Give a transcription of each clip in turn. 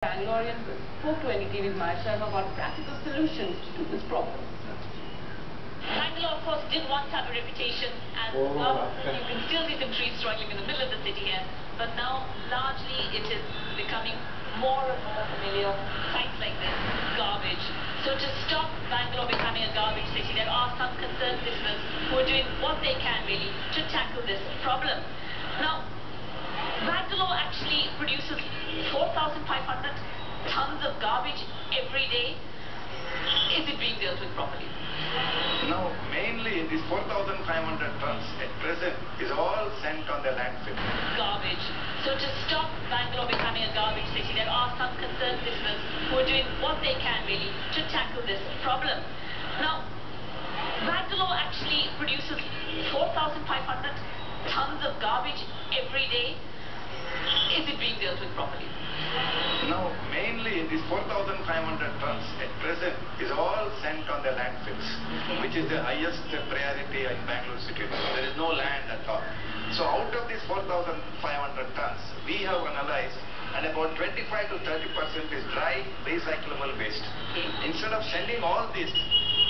Bangaloreans spoke to NDTV's Maya Sharma about practical solutions to this problem. Bangalore, of course, did once have a reputation as you can still see some trees struggling in the middle of the city here, but now largely it is becoming more and more familiar. Sites like this, garbage. So to stop Bangalore becoming a garbage city, there are some concerned citizens who are doing what they can really to tackle this problem. Now, Bangalore actually produces 4,500 tons of garbage every day. Is it being dealt with properly? No, mainly these 4,500 tons at present is all sent on the landfill. Garbage. So to stop Bangalore becoming a garbage city, there are some concerned citizens who are doing what they can really to tackle this problem. Now, Bangalore actually produces 4,500 tons of garbage every day. Is it being dealt with properly? No, mainly these 4,500 tons at present is all sent on the landfills, which is the highest priority in Bangalore city. There is no land at all. So out of these 4,500 tons, we have analyzed and about 25 to 30% is dry recyclable waste. Instead of sending all this,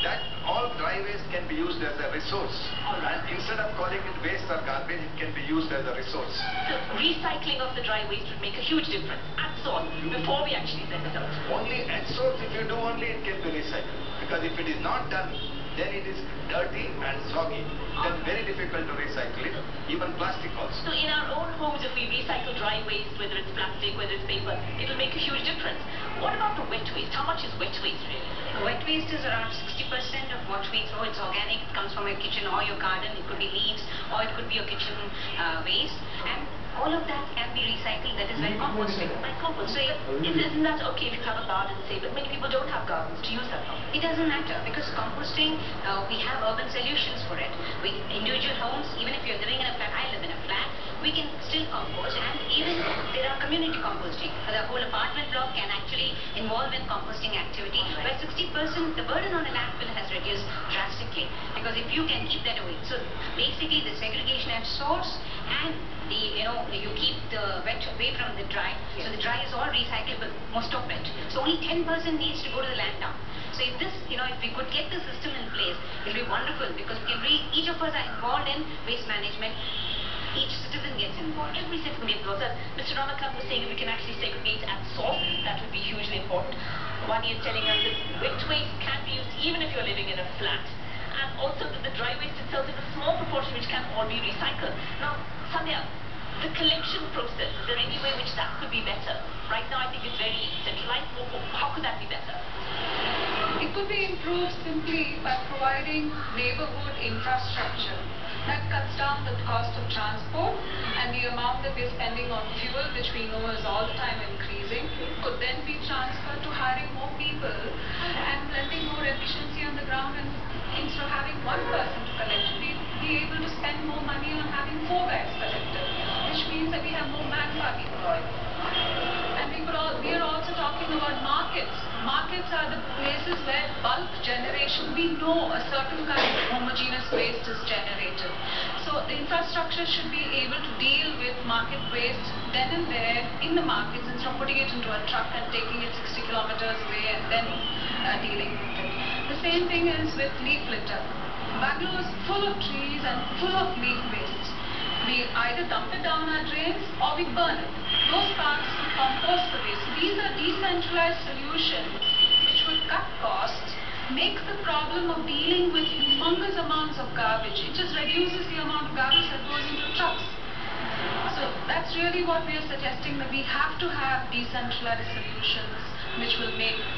that all dry waste can be used as a resource. And instead of calling it waste or garbage, it can be used as a resource. So recycling of the dry waste would make a huge difference at source before we actually send it out. Only at source, if you do only, it can be recycled. Because if it is not done, then it is dirty and soggy. Then very difficult to recycle it, even plastic also. So in our own homes, if we recycle dry waste, whether it's plastic, whether it's paper, it will make a huge difference. What about the wet waste? How much is wet waste really? Wet waste is around 60% of what we throw. It's organic. It comes from your kitchen or your garden. It could be leaves or it could be your kitchen waste. And all of that can be recycled. That is when composting. Like compost. So isn't that okay if you have a garden, say, but many people don't have gardens to use that from? It doesn't matter because composting, we have urban solutions for it. Individual homes, even if you're living in a flat, I live in a flat, we can still compost, and even there are community composting. The whole apartment block can actually involve in composting activity, where 60% the burden on the landfill has reduced drastically, because if you can keep that away. So basically the segregation at source and you keep the wet away from the dry. So the dry is all recyclable, most of it. So only 10% needs to go to the land dump. So if this, if we could get the system in place, it will be wonderful, because each of us are involved in waste management. Each citizen gets involved. Every citizen gets involved. Mr. Ramakant was saying if we can actually segregate at source, that would be hugely important. One is telling us that wet waste can be used even if you're living in a flat. And also that the dry waste itself is a small proportion which can all be recycled. Now, Sandhya, the collection process, is there any way which that could be better? Right now I think it's very centralized. How could that be better? It could be improved simply by providing neighborhood infrastructure. That cuts down the cost of transport, and the amount that we're spending on fuel, which we know is all the time increasing, could then be transferred to hiring more people and lending more efficiency on the ground. And instead of having one person to collect, we'd be able to spend more money on having 4 guys collected, which means that we have more manpower deployed. And we are also talking about markets. Markets are the places where bulk generation, we know a certain kind of homogeneous waste is generated. So the infrastructure should be able to deal with market waste then and there in the markets, instead of putting it into a truck and taking it 60 kilometers away and then dealing with it. The same thing is with leaf litter. Bangalore is full of trees and full of leaf waste. We either dump it down our drains or we burn it. Those parts compost the waste. These are decentralized solutions which would cut costs, make the problem of dealing with humongous amounts of garbage. It just reduces the amount of garbage that goes into trucks. So that's really what we are suggesting, that we have to have decentralized solutions which will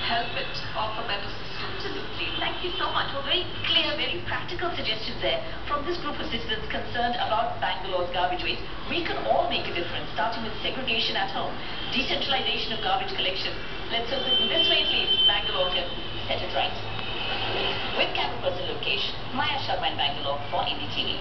help it offer better systems. Absolutely. Thank you so much. Well, very clear, very practical suggestions there from this group of citizens concerned about Bangalore's garbage waste. We can all make a difference, starting with segregation at home, decentralization of garbage collection. Let's hope that in this way at least, Bangalore can set it right. With camera person Lokesh, Maya Sharma in Bangalore for NDTV.